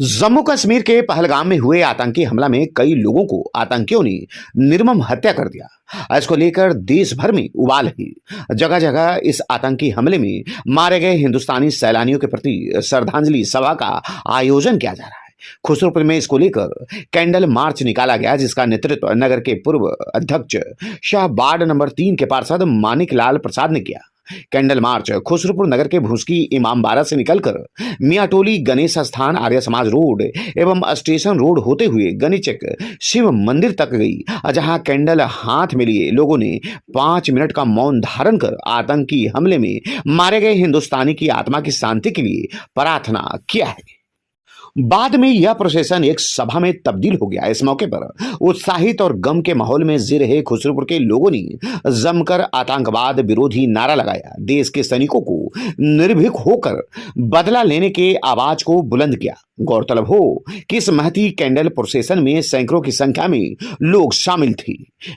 जम्मू कश्मीर के पहलगाम में हुए आतंकी हमला में कई लोगों को आतंकियों ने निर्मम हत्या कर दिया। इसको लेकर देश भर में उबाल है। जगह जगह इस आतंकी हमले में मारे गए हिंदुस्तानी सैलानियों के प्रति श्रद्धांजलि सभा का आयोजन किया जा रहा है। खुसरूपुर में इसको लेकर कैंडल मार्च निकाला गया, जिसका नेतृत्व नगर के पूर्व अध्यक्ष शाह वार्ड नंबर 3 के पार्षद मानिक लाल प्रसाद ने किया। कैंडल मार्च खुसरूपुर नगर के भूसकी इमामबाड़ा से निकलकर मियाटोली गणेश स्थान आर्य समाज रोड एवं स्टेशन रोड होते हुए गणेशक शिव मंदिर तक गई, जहां कैंडल हाथ में लिए लोगों ने 5 मिनट का मौन धारण कर आतंकी हमले में मारे गए हिंदुस्तानी की आत्मा की शांति के लिए प्रार्थना किया है। बाद में यह प्रोसेसन एक सभा में तब्दील हो गया। इस मौके पर उत्साहित और गम के माहौल में जी रहे खुसरूपुर के लोगों ने जमकर आतंकवाद विरोधी नारा लगाया, देश के सैनिकों को निर्भीक होकर बदला लेने के आवाज को बुलंद किया। गौरतलब हो कि इस महती कैंडल प्रोसेसन में सैकड़ों की संख्या में लोग शामिल थे।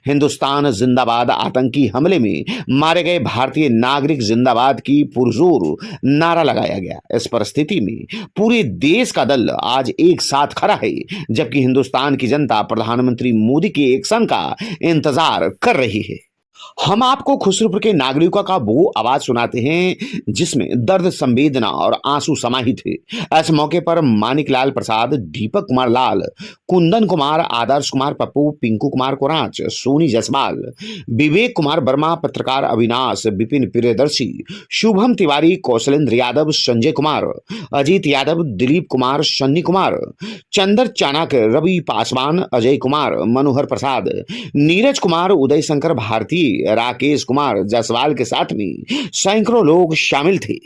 हिंदुस्तान जिंदाबाद आतंकी हमले में मारे गए भारतीय नागरिक जिंदाबाद की पुरजोर नारा लगाया गया। इस परिस्थिति में पूरे देश का दल आज एक साथ खड़ा है, जबकि हिंदुस्तान की जनता प्रधानमंत्री मोदी के एक्शन का इंतजार कर रही है। हम आपको खुसरूपुर के नागरिकों का वो आवाज सुनाते हैं जिसमें दर्द, संवेदना और आंसू समाहित है। इस मौके पर मानिक लाल प्रसाद, दीपक कुमार लाल, कुंदन कुमार, आदर्श कुमार पप्पू, पिंकू कुमार कोराच, सोनी जसवाल, विवेक कुमार वर्मा, पत्रकार अविनाश, विपिन प्रियदर्शी, शुभम तिवारी, कौशलेंद्र यादव, संजय कुमार, अजीत यादव, दिलीप कुमार, सन्नी कुमार, चंदर चाणक्य, रवि पासवान, अजय कुमार, मनोहर प्रसाद, नीरज कुमार, उदय शंकर भारती, राकेश कुमार जायसवाल के साथ में सैकड़ों लोग शामिल थे।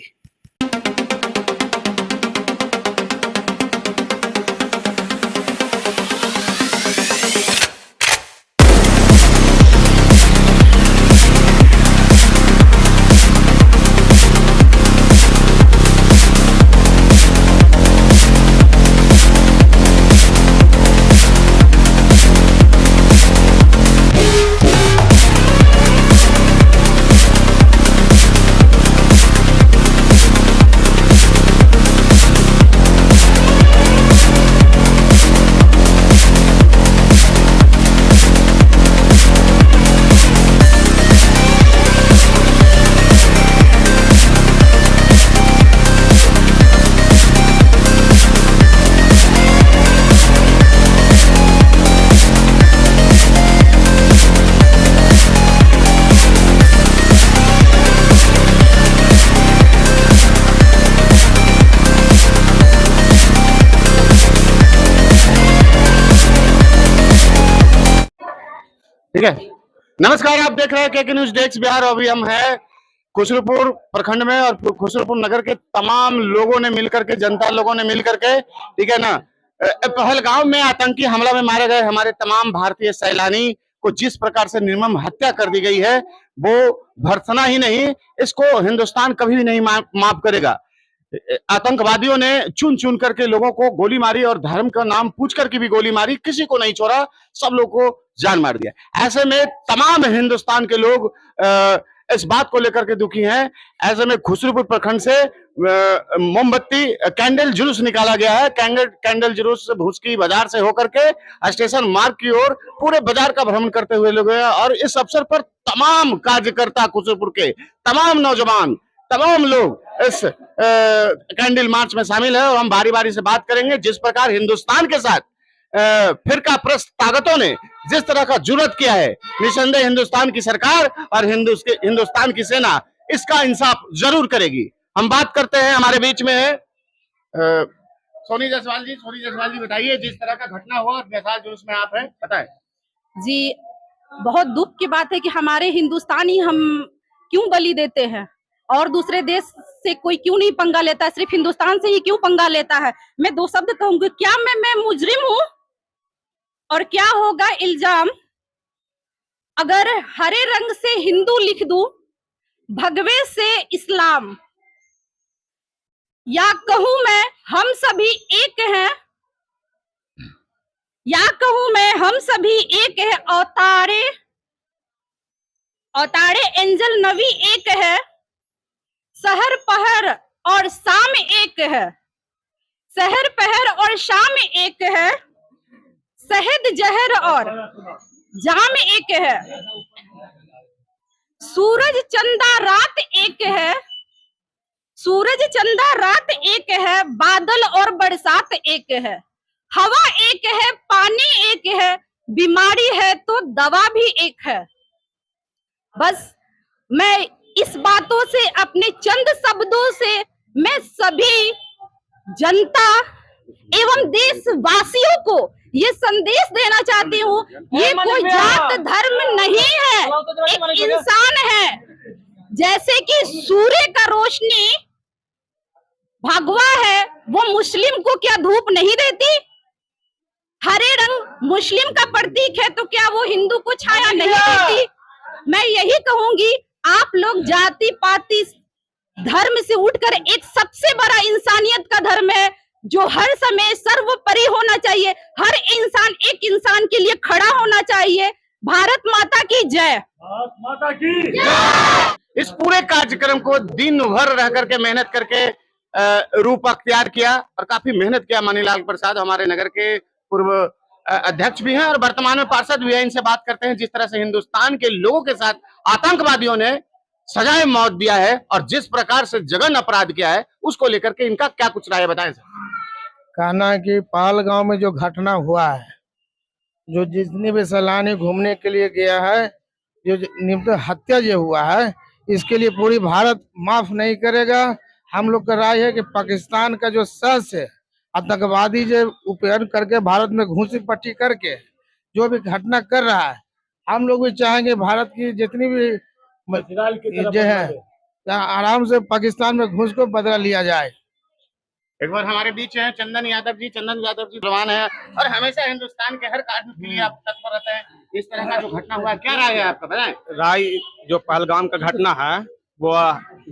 ठीक है, नमस्कार, आप देख रहे हैं केके न्यूज डेस्क बिहार। अभी हम हैं खुसरूपुर प्रखंड में और खुसरूपुर नगर के तमाम लोगों ने मिलकर के, जनता लोगों ने मिलकर के, ठीक है ना, पहलगाम में आतंकी हमला में मारे गए हमारे तमाम भारतीय सैलानी को जिस प्रकार से निर्मम हत्या कर दी गई है, वो भर्त्सना ही नहीं, इसको हिंदुस्तान कभी भी नहीं माफ करेगा। आतंकवादियों ने चुन चुन करके लोगों को गोली मारी और धर्म का नाम पूछ करके भी गोली मारी, किसी को नहीं छोड़ा, सब लोगों को जान मार दिया। ऐसे में तमाम हिंदुस्तान के लोग इस बात को लेकर के दुखी हैं। ऐसे में खुसरूपुर प्रखंड से मोमबत्ती कैंडल जुलूस निकाला गया है। कैंडल जुलूस भूसकी बाजार से होकर के स्टेशन मार्ग की ओर पूरे बाजार का भ्रमण करते हुए लोग हैं और इस अवसर पर तमाम कार्यकर्ता, खुसरूपुर के तमाम नौजवान, तमाम लोग इस कैंडल मार्च में शामिल है और हम बारी बारी से बात करेंगे। जिस प्रकार हिंदुस्तान के साथ फिरका प्रस्त ताकतों ने जिस तरह का जुर्रत किया है, निसंदेह हिंदुस्तान की सरकार और हिंदुस्तान की सेना इसका इंसाफ जरूर करेगी। हम बात करते हैं, हमारे बीच में है सोनी जायसवाल जी। सोनी जायसवाल जी, बताइए, जिस तरह का घटना हुआ और मिसाल जुलूस में आप हैं, बताएं जी। बहुत दुख की बात है कि हमारे हिंदुस्तानी हम क्यों बलि देते हैं और दूसरे देश से कोई क्यों नहीं पंगा लेता है, सिर्फ हिंदुस्तान से ही क्यों पंगा लेता है। मैं 2 शब्द कहूंगी, क्या मैं मुजरिम हूँ और क्या होगा इल्जाम अगर हरे रंग से हिंदू लिख दूं, भगवे से इस्लाम, या कहूं मैं हम सभी एक हैं, या कहूं मैं हम सभी एक है, औतारे एंजल नवी एक है, सहर पहर और शाम एक है, सहर पहर और शाम एक है, शहद जहर और जाम एक है, सूरज चंदा रात एक है, सूरज चंदा रात एक है, बादल और बरसात एक है, हवा एक है, पानी एक है, बीमारी है तो दवा भी एक है। बस मैं इस बातों से, अपने चंद शब्दों से मैं सभी जनता एवं देशवासियों को ये संदेश देना चाहती हूँ, ये कोई जात धर्म नहीं है, एक इंसान है। जैसे कि सूर्य का रोशनी भगवा है, वो मुस्लिम को क्या धूप नहीं देती? हरे रंग मुस्लिम का प्रतीक है, तो क्या वो हिंदू को छाया नहीं देती? मैं यही कहूंगी, आप लोग जाति पाति धर्म से उठकर एक सबसे बड़ा इंसानियत का धर्म है, जो हर समय सर्वोपरि होना चाहिए। हर इंसान एक इंसान के लिए खड़ा होना चाहिए। भारत माता की जय। भारत माता की जय। इस पूरे कार्यक्रम को दिन भर रह करके मेहनत करके रूप अख्तियार किया और काफी मेहनत किया। मनीलाल प्रसाद हमारे नगर के पूर्व अध्यक्ष भी हैं और वर्तमान में पार्षद भी हैं। इनसे बात करते हैं, जिस तरह से हिंदुस्तान के लोगों के साथ आतंकवादियों ने सजाए मौत दिया है और जिस प्रकार से जघन्य अपराध किया है, उसको लेकर के इनका क्या कुछ राय बताएं सर। कहना है कि पहलगांव में जो घटना हुआ है, जो जितने भी सैलानी घूमने के लिए गया है, जो निर्दय हत्या जो हुआ है, इसके लिए पूरी भारत माफ नहीं करेगा। हम लोग का राय है कि पाकिस्तान का जो शख्स है, आतंकवादी जो उपयोग करके भारत में घुसी पट्टी करके जो भी घटना कर रहा है, हम लोग भी चाहेंगे भारत की जितनी भी जो है आराम से पाकिस्तान में घुस को बदला लिया जाए। एक बार हमारे बीच हैं चंदन यादव जी जवान है और हमेशा हिंदुस्तान के हर कार्य के लिए आप तत्पर रहते हैं। इस तरह का जो घटना हुआ, क्या राय है आपका, बताएं। राय जो पहलगाम का घटना है, वो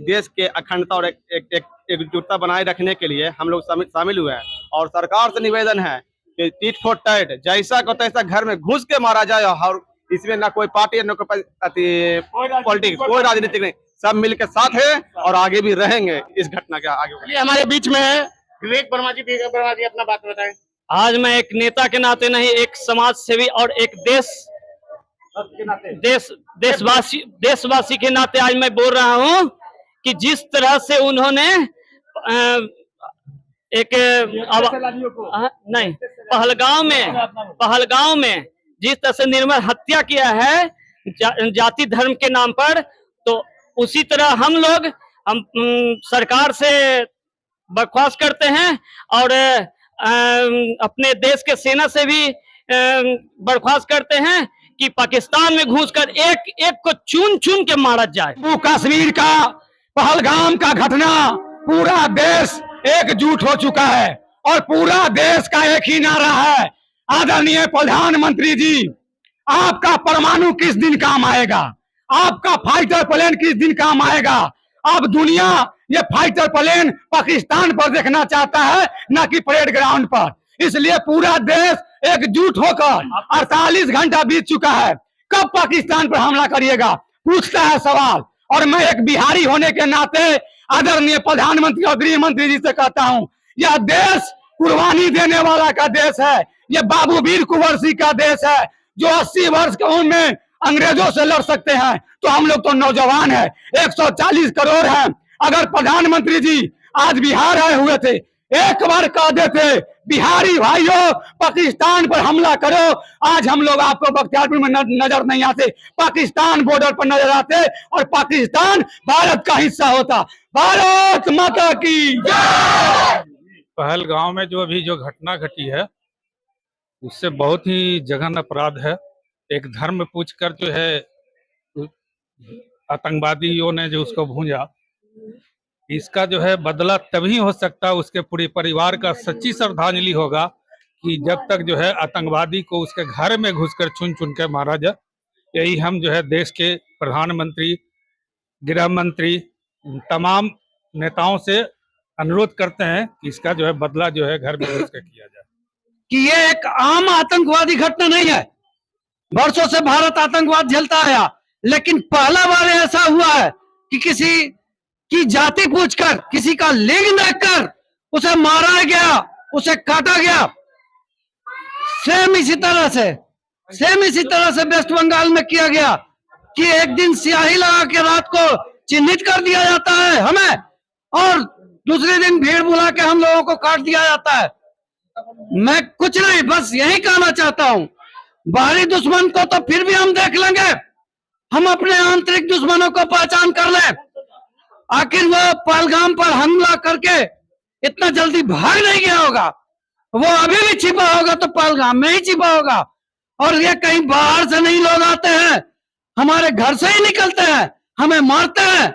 देश के अखंडता और एकजुटता बनाए रखने के लिए हम लोग शामिल हुए हैं और सरकार से निवेदन है कि टीट फॉर टैट, जैसा को तैसा घर में घुस के मारा जाए और इसमें ना कोई पार्टी न कोई पॉलिटिक्स, कोई राजनीतिक नहीं, सब मिलकर साथ है और आगे भी रहेंगे इस घटना के आगे। हमारे बीच में है विवेक वर्मा जी। विवेक वर्मा जी, अपना बात बताएं। आज मैं एक नेता के नाते नहीं, एक समाज सेवी और एक देशवासी के नाते आज मैं बोल रहा हूं कि जिस तरह से उन्होंने पहलगांव में जिस तरह से निर्मम हत्या किया है जाति धर्म के नाम पर, तो उसी तरह हम सरकार से बर्खास्त करते हैं और अपने देश के सेना से भी बर्खास्त करते हैं कि पाकिस्तान में घुसकर एक एक को चुन चुन के मारा जाए। जम्मू कश्मीर का पहलगाम का घटना, पूरा देश एकजुट हो चुका है और पूरा देश का एक ही नारा है, आदरणीय प्रधानमंत्री जी, आपका परमाणु किस दिन काम आएगा, आपका फाइटर प्लेन किस दिन काम आएगा। अब दुनिया ये फाइटर प्लेन पाकिस्तान पर देखना चाहता है, न कि परेड ग्राउंड पर। इसलिए पूरा देश एकजुट होकर 48 घंटा बीत चुका है, कब पाकिस्तान पर हमला करिएगा, पूछता है सवाल। और मैं एक बिहारी होने के नाते आदरणीय प्रधानमंत्री और गृह मंत्री जी से कहता हूं, यह देश कुर्बानी देने वाला का देश है, ये बाबू वीर कुंवर सिंह का देश है, जो 80 वर्ष की उम्र में अंग्रेजों से लड़ सकते हैं, तो हम लोग तो नौजवान है, 140 करोड़ हैं। अगर प्रधानमंत्री जी आज बिहार आए हुए थे, एक बार कह देते बिहारी भाइयों पाकिस्तान पर हमला करो, आज हम लोग आपको बख्तियारपुर में नजर नहीं आते, पाकिस्तान बॉर्डर पर नजर आते और पाकिस्तान भारत का हिस्सा होता। भारत माता की जय। पहलगांव में जो अभी जो घटना घटी है, उससे बहुत ही जघन्य अपराध है। एक धर्म पूछकर जो है आतंकवादियों ने जो उसको भूंजा, इसका जो है बदला तभी हो सकता है, उसके पूरे परिवार का सच्ची श्रद्धांजलि होगा कि जब तक जो है आतंकवादी को उसके घर में घुसकर चुन चुन के मारा जाए। यही हम जो है देश के प्रधानमंत्री, गृह मंत्री, तमाम नेताओं से अनुरोध करते हैं कि इसका जो है बदला जो है घर में घुस के किया जाए। कि ये एक आम आतंकवादी घटना नहीं है, वर्षों से भारत आतंकवाद झेलता आया, लेकिन पहला बार ऐसा हुआ है कि किसी की जाति पूछकर, किसी का लिंग देखकर उसे मारा गया, उसे काटा गया। सेम इसी तरह से वेस्ट बंगाल में किया गया कि एक दिन स्याही लगा के रात को चिन्हित कर दिया जाता है हमें, और दूसरे दिन भीड़ बुला के हम लोगों को काट दिया जाता है। मैं कुछ नहीं, बस यही कहना चाहता हूं, बाहरी दुश्मन को तो फिर भी हम देख लेंगे, हम अपने आंतरिक दुश्मनों को पहचान कर लें। आखिर वो पहलगाम पर हमला करके इतना जल्दी भाग नहीं गया होगा, वो अभी भी छिपा होगा तो पहलगाम में ही छिपा होगा। और ये कहीं बाहर से नहीं लोग आते हैं, हमारे घर से ही निकलते हैं, हमें मारते हैं,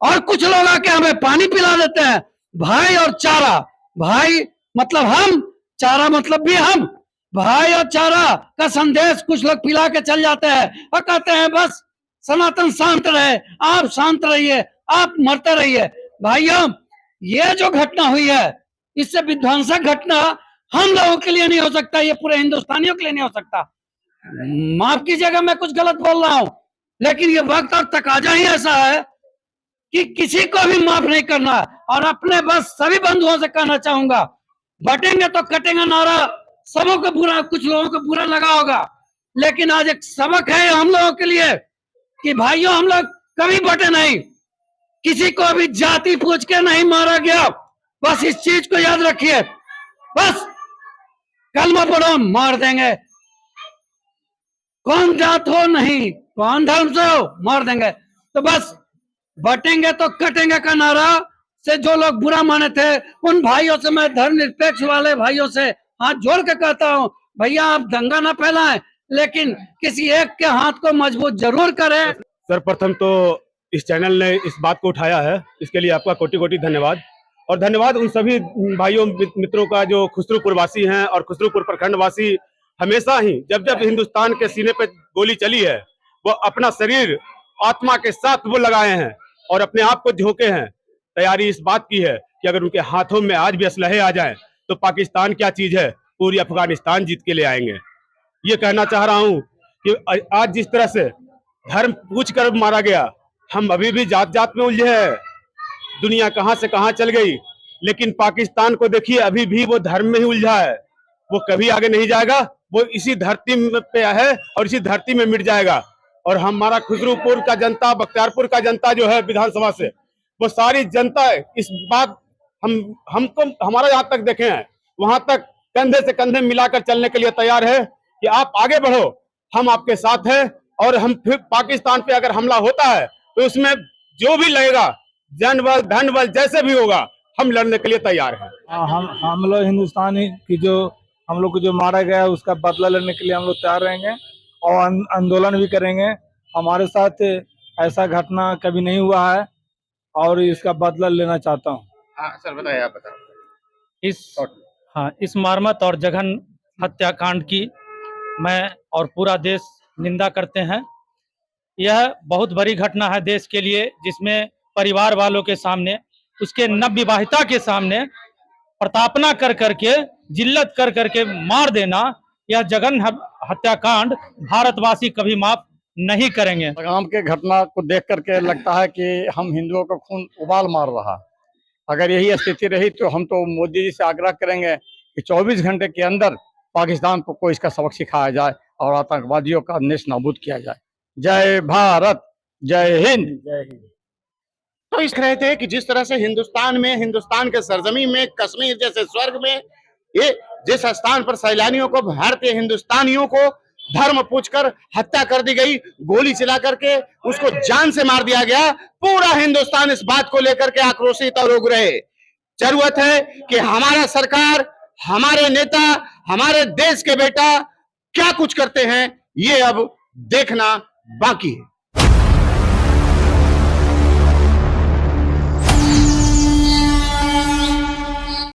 और कुछ लोग आके हमें पानी पिला देते हैं। भाई और चारा, भाई मतलब हम, चारा मतलब भी हम, भाई और चारा का संदेश कुछ लोग पिला के चल जाते हैं और कहते हैं बस सनातन शांत रहे, आप शांत रहिए, आप मरते रहिए। भाइयों, ये जो घटना हुई है, इससे विध्वंसक घटना हम लोगों के लिए नहीं हो सकता, ये पूरे हिंदुस्तानियों के लिए नहीं हो सकता। माफ कीजिएगा मैं कुछ गलत बोल रहा हूं, लेकिन ये वक्त और तकाजा ही ऐसा है कि किसी को भी माफ नहीं करना। और अपने बस सभी बंधुओं से कहना चाहूंगा, बटेंगे तो कटेंगे नारा सबों को बुरा, कुछ लोगों को बुरा लगा होगा, लेकिन आज एक सबक है हम लोगों के लिए कि भाइयों, हम लोग कभी बटे नहीं, किसी को भी जाति पूछ के नहीं मारा गया। बस इस चीज को याद रखिए, बस कलमा पढ़ो, मार देंगे, कौन जात हो नहीं, कौन धर्म से हो, मार देंगे। तो बस बटेंगे तो कटेंगे का नारा से जो लोग बुरा माने थे, उन भाइयों से मैं धर्मनिरपेक्ष वाले भाइयों से हाथ जोड़ के कहता हूँ, भैया आप दंगा ना फैलाएं, लेकिन किसी एक के हाथ को मजबूत जरूर करें। सर्वप्रथम तो इस चैनल ने इस बात को उठाया है, इसके लिए आपका कोटि कोटि धन्यवाद। और धन्यवाद उन सभी भाइयों मित्रों का जो खुसरूपुर वासी हैं और खुसरूपुर प्रखंड वासी हमेशा ही जब जब हिंदुस्तान के सीने पे गोली चली है, वो अपना शरीर आत्मा के साथ वो लगाए हैं और अपने आप को झोंके हैं। तैयारी इस बात की है कि अगर उनके हाथों में आज भी असलहे आ जाएं तो पाकिस्तान क्या चीज है, पूरी अफगानिस्तान जीत के ले आएंगे। ये कहना चाह रहा हूं कि आज जिस तरह से धर्म पूछ कर मारा गया, हम अभी भी जात जात में उलझे हैं। दुनिया कहां से कहां चल गई, लेकिन पाकिस्तान को देखिए अभी भी वो धर्म में ही उलझा है, वो कभी आगे नहीं जाएगा, वो इसी धरती पे है और इसी धरती में मिट जाएगा। और हमारा खुसरूपुर का जनता, बख्तियारपुर का जनता जो है विधानसभा से, वो सारी जनता इस बात हमको हमारा जहाँ तक देखे हैं वहां तक कंधे से कंधे मिलाकर चलने के लिए तैयार है कि आप आगे बढ़ो, हम आपके साथ हैं। और हम फिर पाकिस्तान पे अगर हमला होता है तो उसमें जो भी लगेगा, जनबल धनबल जैसे भी होगा, हम लड़ने के लिए तैयार हैं। हम लोग हिंदुस्तानी की जो हम लोग को जो मारा गया है उसका बदला लेने के लिए हम लोग तैयार रहेंगे और आंदोलन भी करेंगे। हमारे साथ ऐसा घटना कभी नहीं हुआ है और इसका बदला लेना चाहता हूँ। सर बताइए, आप बताओ। इस मर्मत और जघन हत्याकांड की मैं और पूरा देश निंदा करते हैं। यह बहुत बड़ी घटना है देश के लिए, जिसमें परिवार वालों के सामने, उसके नवविवाहिता के सामने प्रतापना कर करके, जिल्लत कर करके मार देना, यह जघन हत्याकांड भारतवासी कभी माफ नहीं करेंगे। पहलगाम के घटना को देख करके लगता है कि हम हिंदुओं का खून उबाल मार रहा। अगर यही स्थिति रही तो हम तो मोदी जी से आग्रह करेंगे कि 24 घंटे के अंदर पाकिस्तान को इसका सबक सिखाया जाए और आतंकवादियों का नेश नाबूद किया जाए। जय भारत, जय हिंद, जय हिंद। तो इस रहे थे कि जिस तरह से हिंदुस्तान में, हिंदुस्तान के सरजमी में, कश्मीर जैसे स्वर्ग में, ये जिस स्थान पर सैलानियों को, भारतीय हिंदुस्तानियों को धर्म पूछकर हत्या कर दी गई, गोली चला करके उसको जान से मार दिया गया, पूरा हिंदुस्तान इस बात को लेकर के आक्रोशित और उग्र है। जरूरत है कि हमारा सरकार, हमारे नेता, हमारे देश के बेटा क्या कुछ करते हैं, ये अब देखना बाकी है।